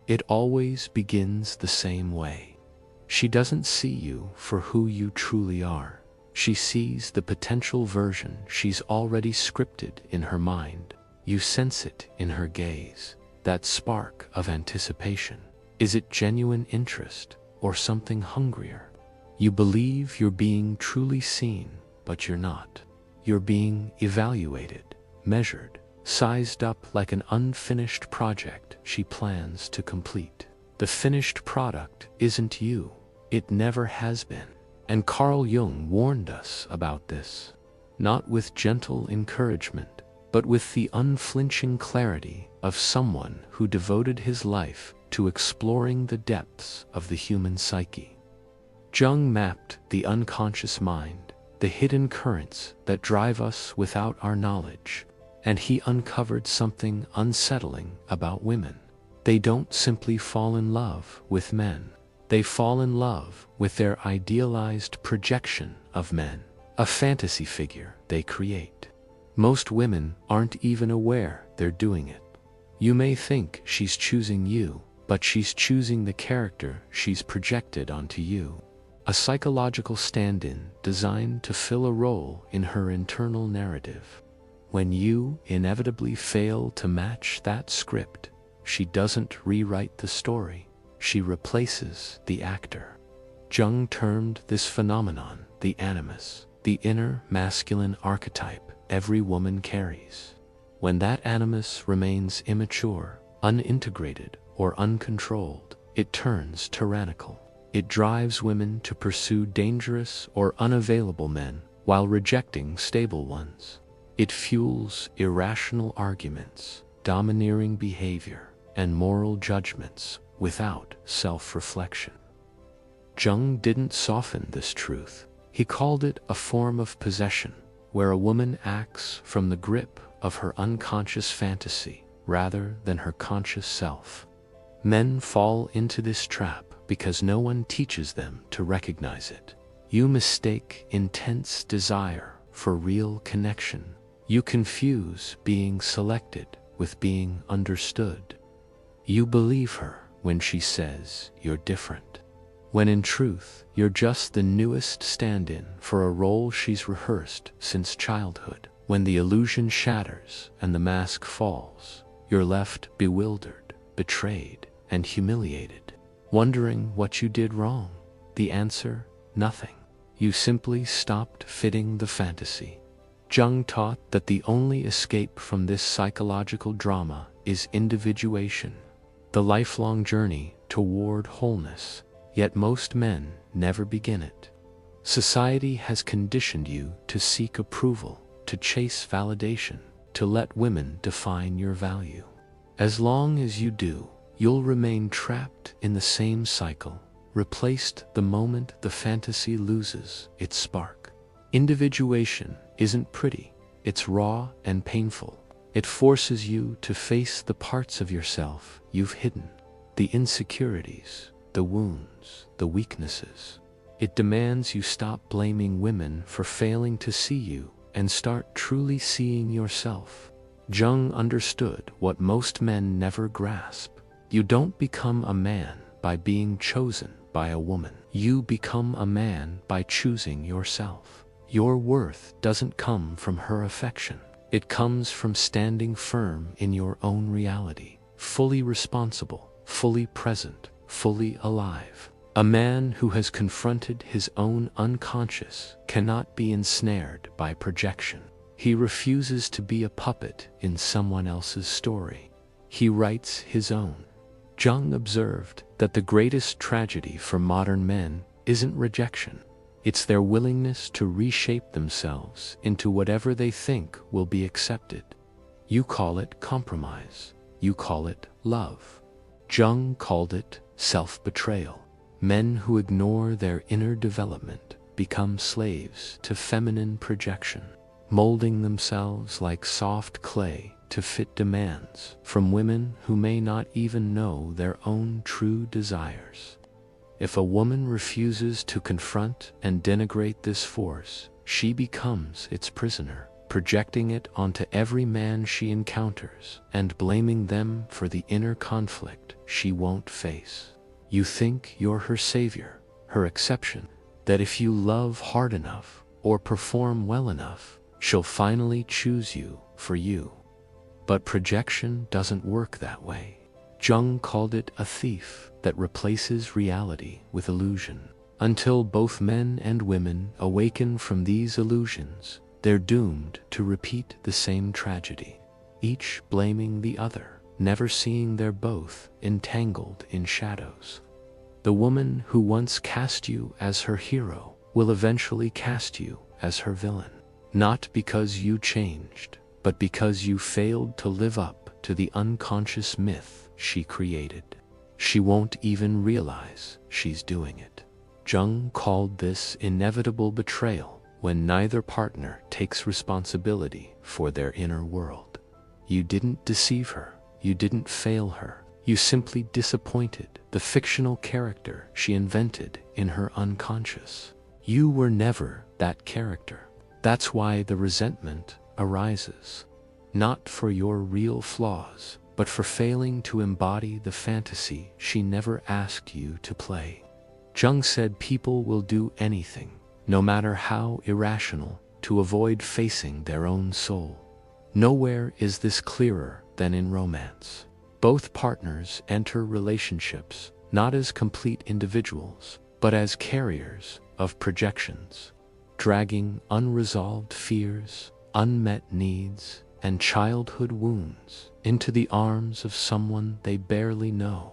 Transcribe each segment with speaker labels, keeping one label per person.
Speaker 1: It always begins the same way. She doesn't see you for who you truly are. She sees the potential version she's already scripted in her mind. You sense it in her gaze, that spark of anticipation. Is it genuine interest or something hungrier? You believe you're being truly seen, but you're not. You're being evaluated, measured, sized up like an unfinished project she plans to complete. The finished product isn't you. It never has been. And Carl Jung warned us about this, not with gentle encouragement, but with the unflinching clarity of someone who devoted his life to exploring the depths of the human psyche. Jung mapped the unconscious mind, the hidden currents that drive us without our knowledge, and he uncovered something unsettling about women. They don't simply fall in love with men. They fall in love with their idealized projection of men, a fantasy figure they create. Most women aren't even aware they're doing it. You may think she's choosing you, but she's choosing the character she's projected onto you. A psychological stand-in designed to fill a role in her internal narrative. When you inevitably fail to match that script, she doesn't rewrite the story. She replaces the actor. Jung termed this phenomenon the animus, the inner masculine archetype every woman carries. When that animus remains immature, unintegrated, or uncontrolled, it turns tyrannical. It drives women to pursue dangerous or unavailable men while rejecting stable ones. It fuels irrational arguments, domineering behavior, and moral judgments without self-reflection. Jung didn't soften this truth. He called it a form of possession, where a woman acts from the grip of her unconscious fantasy rather than her conscious self. Men fall into this trap because no one teaches them to recognize it. You mistake intense desire for real connection. You confuse being selected with being understood. You believe her when she says you're different, when in truth you're just the newest stand-in for a role she's rehearsed since childhood. When the illusion shatters and the mask falls, you're left bewildered, betrayed, and humiliated, wondering what you did wrong. The answer: nothing. You simply stopped fitting the fantasy. Jung taught that the only escape from this psychological drama is individuation, the lifelong journey toward wholeness, yet most men never begin it. Society has conditioned you to seek approval, to chase validation, to let women define your value. As long as you do, you'll remain trapped in the same cycle, replaced the moment the fantasy loses its spark. Individuation isn't pretty, it's raw and painful. It forces you to face the parts of yourself you've hidden, the insecurities, the wounds, the weaknesses. It demands you stop blaming women for failing to see you and start truly seeing yourself. Jung understood what most men never grasp. You don't become a man by being chosen by a woman. You become a man by choosing yourself. Your worth doesn't come from her affection. It comes from standing firm in your own reality, fully responsible, fully present, fully alive. A man who has confronted his own unconscious cannot be ensnared by projection. He refuses to be a puppet in someone else's story. He writes his own. Jung observed that the greatest tragedy for modern men isn't rejection. It's their willingness to reshape themselves into whatever they think will be accepted. You call it compromise. You call it love. Jung called it self-betrayal. Men who ignore their inner development become slaves to feminine projection, molding themselves like soft clay to fit demands from women who may not even know their own true desires. If a woman refuses to confront and denigrate this force, she becomes its prisoner. projecting it onto every man she encounters and blaming them for the inner conflict she won't face. You think you're her savior, her exception, that if you love hard enough or perform well enough, she'll finally choose you for you. But projection doesn't work that way. Jung called it a thief that replaces reality with illusion. Until both men and women awaken from these illusions, they're doomed to repeat the same tragedy, each blaming the other, never seeing they're both entangled in shadows. The woman who once cast you as her hero will eventually cast you as her villain, not because you changed, but because you failed to live up to the unconscious myth she created. She won't even realize she's doing it. Jung called this inevitable betrayal when neither partner takes responsibility for their inner world. You didn't deceive her, you didn't fail her, you simply disappointed the fictional character she invented in her unconscious. You were never that character. That's why the resentment arises. Not for your real flaws, but for failing to embody the fantasy she never asked you to play. Jung said people will do anything, no matter how irrational, to avoid facing their own soul. Nowhere is this clearer than in romance. Both partners enter relationships not as complete individuals, but as carriers of projections, dragging unresolved fears, unmet needs, and childhood wounds into the arms of someone they barely know.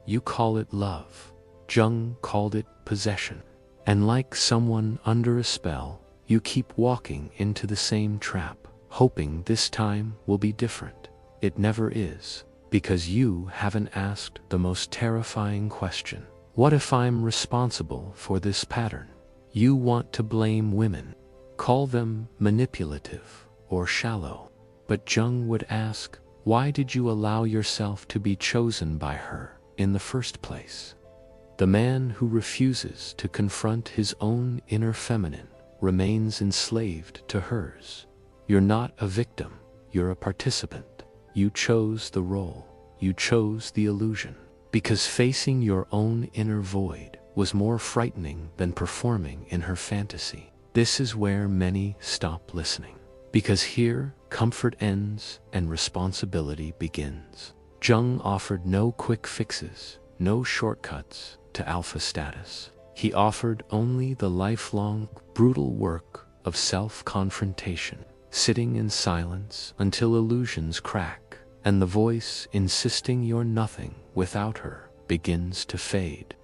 Speaker 1: You call it love. Jung called it possession. And like someone under a spell, you keep walking into the same trap, hoping this time will be different. It never is, because you haven't asked the most terrifying question. What if I'm responsible for this pattern? You want to blame women, call them manipulative or shallow. But Jung would ask, why did you allow yourself to be chosen by her in the first place? The man who refuses to confront his own inner feminine remains enslaved to hers. You're not a victim, you're a participant. You chose the role, you chose the illusion, because facing your own inner void was more frightening than performing in her fantasy. This is where many stop listening, because here comfort ends and responsibility begins. Jung offered no quick fixes, no shortcuts to alpha status. He offered only the lifelong, brutal work of self-confrontation, sitting in silence until illusions crack, and the voice insisting you're nothing without her begins to fade.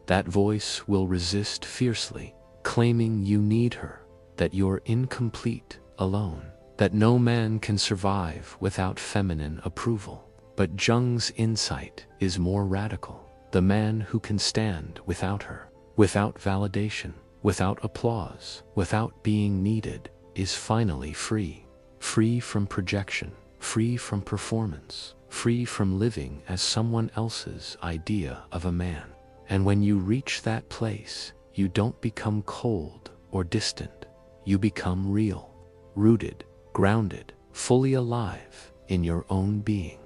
Speaker 1: That voice will resist fiercely, claiming you need her, that you're incomplete alone, that no man can survive without feminine approval. But Jung's insight is more radical. The man who can stand without her, without validation, without applause, without being needed, is finally free. Free from projection, free from performance, free from living as someone else's idea of a man. And when you reach that place, you don't become cold or distant. You become real, rooted, grounded, fully alive in your own being.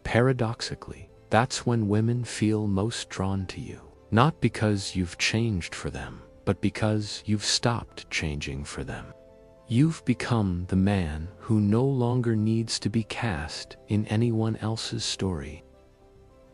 Speaker 1: Paradoxically, that's when women feel most drawn to you. Not because you've changed for them, but because you've stopped changing for them. You've become the man who no longer needs to be cast in anyone else's story.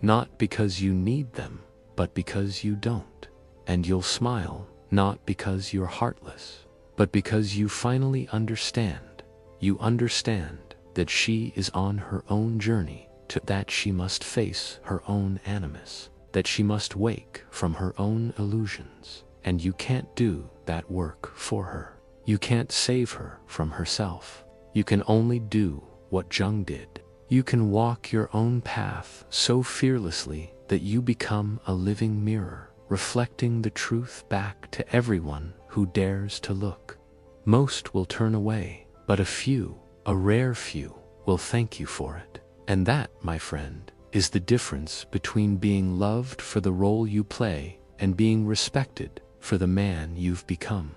Speaker 1: Not because you need them, but because you don't. And you'll smile, not because you're heartless, but because you finally understand. You understand that she is on her own journey, that she must face her own animus, that she must wake from her own illusions, and you can't do that work for her. You can't save her from herself. You can only do what Jung did. You can walk your own path so fearlessly that you become a living mirror, reflecting the truth back to everyone who dares to look. Most will turn away, but a few, a rare few, will thank you for it. And that, my friend, is the difference between being loved for the role you play and being respected for the man you've become.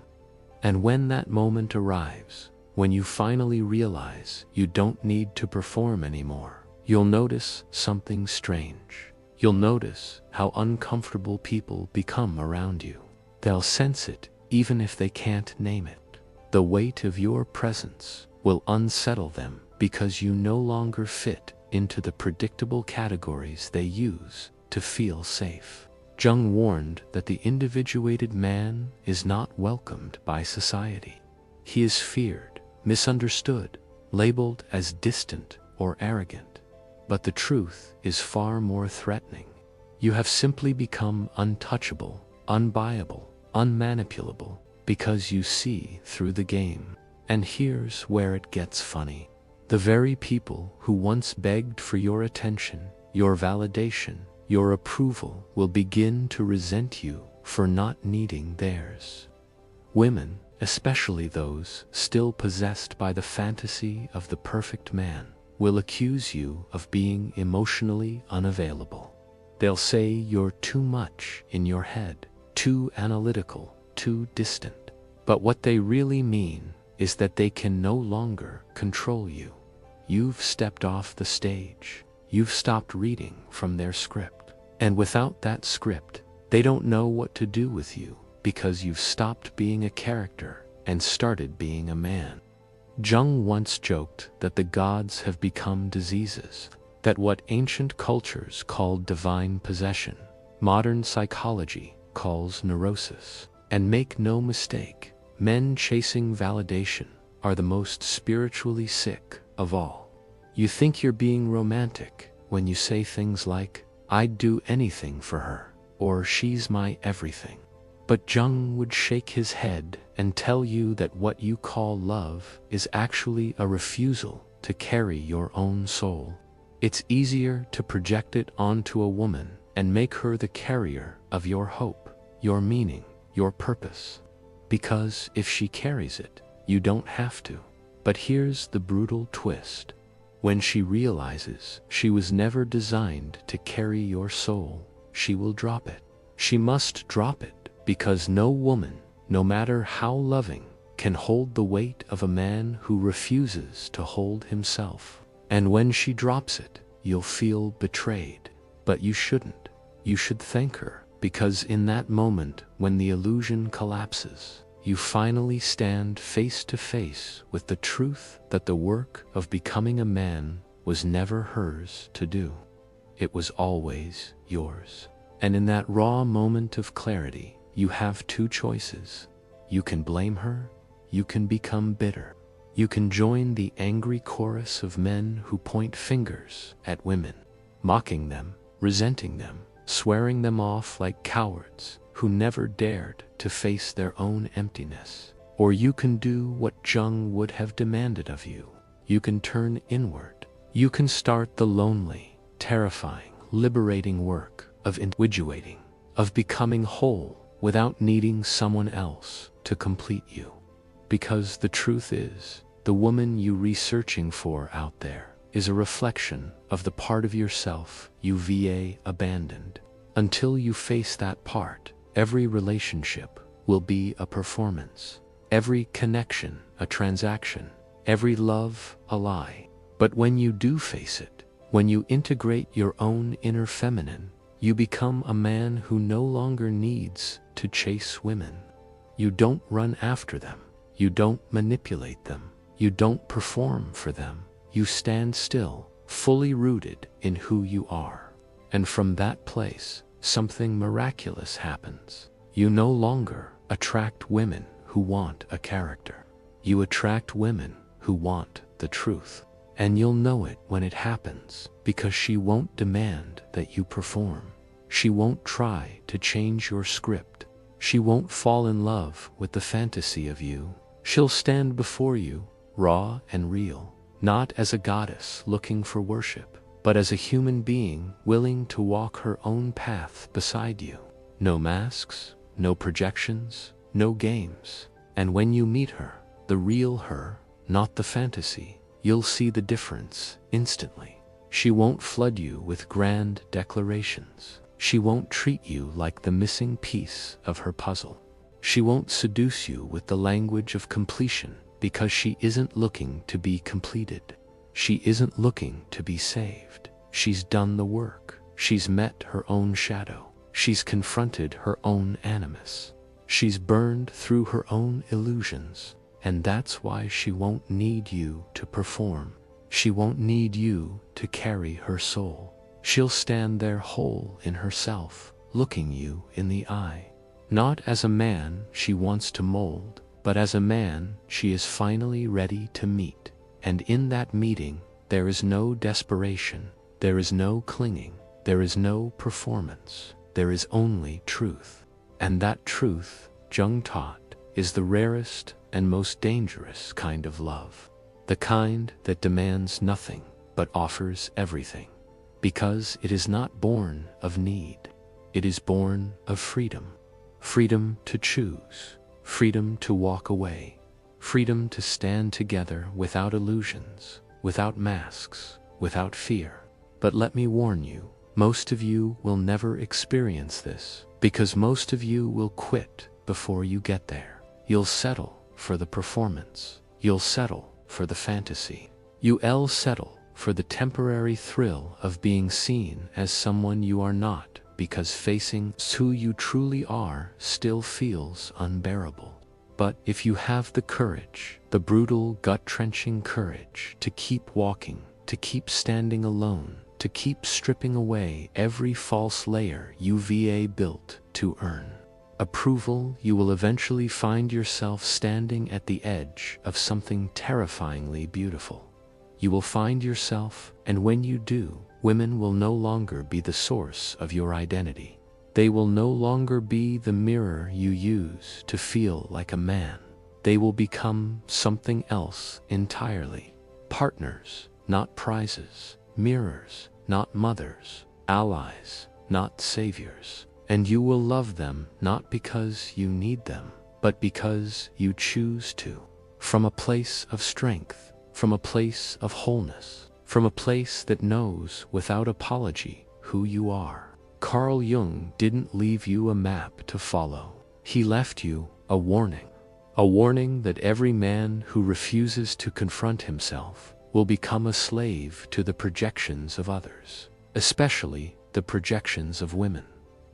Speaker 1: And when that moment arrives, When you finally realize you don't need to perform anymore, you'll notice something strange. You'll notice how uncomfortable people become around you. They'll sense it even if they can't name it. The weight of your presence will unsettle them because you no longer fit into the predictable categories they use to feel safe. Jung warned that the individuated man is not welcomed by society. He is feared, misunderstood, labeled as distant or arrogant. But the truth is far more threatening. You have simply become untouchable, unbuyable, unmanipulable, because you see through the game. And here's where it gets funny. The very people who once begged for your attention, your validation, your approval will begin to resent you for not needing theirs. Women, especially those still possessed by the fantasy of the perfect man, will accuse you of being emotionally unavailable. They'll say you're too much in your head, too analytical, too distant. But what they really mean is that they can no longer control you. You've stepped off the stage. You've stopped reading from their script. And without that script, they don't know what to do with you because you've stopped being a character and started being a man. Jung once joked that the gods have become diseases, that what ancient cultures called divine possession, modern psychology calls neurosis. And make no mistake, men chasing validation are the most spiritually sick of all. You think you're being romantic when you say things like, "I'd do anything for her," or "she's my everything." But Jung would shake his head and tell you that what you call love is actually a refusal to carry your own soul. It's easier to project it onto a woman and make her the carrier of your hope, your meaning, your purpose. Because if she carries it, you don't have to. But here's the brutal twist. When she realizes she was never designed to carry your soul, she will drop it. She must drop it because no woman, no matter how loving, can hold the weight of a man who refuses to hold himself. And when she drops it, you'll feel betrayed. But you shouldn't. You should thank her, because in that moment when the illusion collapses, you finally stand face to face with the truth that the work of becoming a man was never hers to do. It was always yours. And in that raw moment of clarity, you have two choices. You can blame her, you can become bitter. You can join the angry chorus of men who point fingers at women, mocking them, resenting them, swearing them off like cowards who never dared to face their own emptiness. Or you can do what Jung would have demanded of you. You can turn inward. You can start the lonely, terrifying, liberating work of individuating, of becoming whole without needing someone else to complete you. Because the truth is, the woman you're researching for out there is a reflection of the part of yourself you abandoned. Until you face that part, every relationship will be a performance, every connection a transaction, every love a lie. But when you do face it, when you integrate your own inner feminine, you become a man who no longer needs to chase women. You don't run after them. You don't manipulate them. You don't perform for them. You stand still, fully rooted in who you are. And from that place, something miraculous happens. You no longer attract women who want a character. You attract women who want the truth. And you'll know it when it happens, because she won't demand that you perform. She won't try to change your script. She won't fall in love with the fantasy of you. She'll stand before you, raw and real, not as a goddess looking for worship, but as a human being willing to walk her own path beside you. No masks, no projections, no games. And when you meet her, the real her, not the fantasy, you'll see the difference instantly. She won't flood you with grand declarations. She won't treat you like the missing piece of her puzzle. She won't seduce you with the language of completion because she isn't looking to be completed. She isn't looking to be saved. She's done the work. She's met her own shadow. She's confronted her own animus. She's burned through her own illusions, and that's why she won't need you to perform. She won't need you to carry her soul. She'll stand there whole in herself, looking you in the eye. Not as a man she wants to mold, but as a man she is finally ready to meet. And in that meeting, there is no desperation, there is no clinging, there is no performance, there is only truth. And that truth, Jung taught, is the rarest and most dangerous kind of love. The kind that demands nothing, but offers everything. Because it is not born of need. It is born of freedom. Freedom to choose. Freedom to walk away. Freedom to stand together without illusions, without masks, without fear. But let me warn you, most of you will never experience this, because most of you will quit before you get there. You'll settle for the performance. You'll settle for the fantasy. You'll settle for the temporary thrill of being seen as someone you are not, because facing who you truly are still feels unbearable. But if you have the courage, the brutal, gut-wrenching courage to keep walking, to keep standing alone, to keep stripping away every false layer you've built to earn approval, you will eventually find yourself standing at the edge of something terrifyingly beautiful. You will find yourself, and when you do, women will no longer be the source of your identity. They will no longer be the mirror you use to feel like a man. They will become something else entirely. Partners, not prizes. Mirrors, not mothers. Allies, not saviors. And you will love them not because you need them, but because you choose to. From a place of strength, from a place of wholeness, from a place that knows without apology who you are. Carl Jung didn't leave you a map to follow. He left you a warning. A warning that every man who refuses to confront himself will become a slave to the projections of others, especially the projections of women.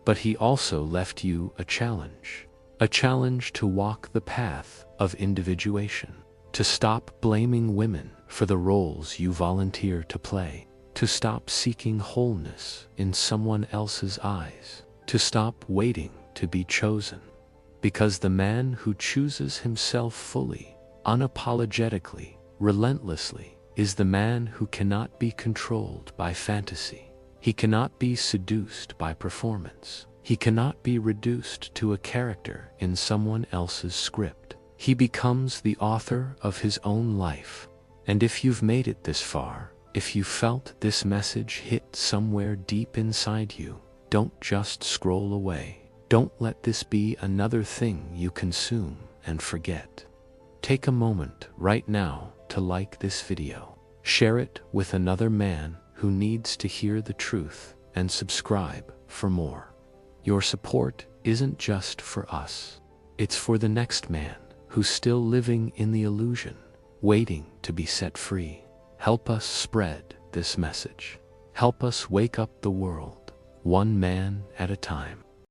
Speaker 1: But he also left you a challenge to walk the path of individuation, to stop blaming women for the roles you volunteer to play, to stop seeking wholeness in someone else's eyes, to stop waiting to be chosen. Because the man who chooses himself fully, unapologetically, relentlessly, is the man who cannot be controlled by fantasy. He cannot be seduced by performance. He cannot be reduced to a character in someone else's script. He becomes the author of his own life. And if you've made it this far, if you felt this message hit somewhere deep inside you, don't just scroll away. Don't let this be another thing you consume and forget. Take a moment right now to like this video. Share it with another man who needs to hear the truth, and subscribe for more. Your support isn't just for us. It's for the next man who's still living in the illusion, waiting to be set free. Help us spread this message. Help us wake up the world, one man at a time.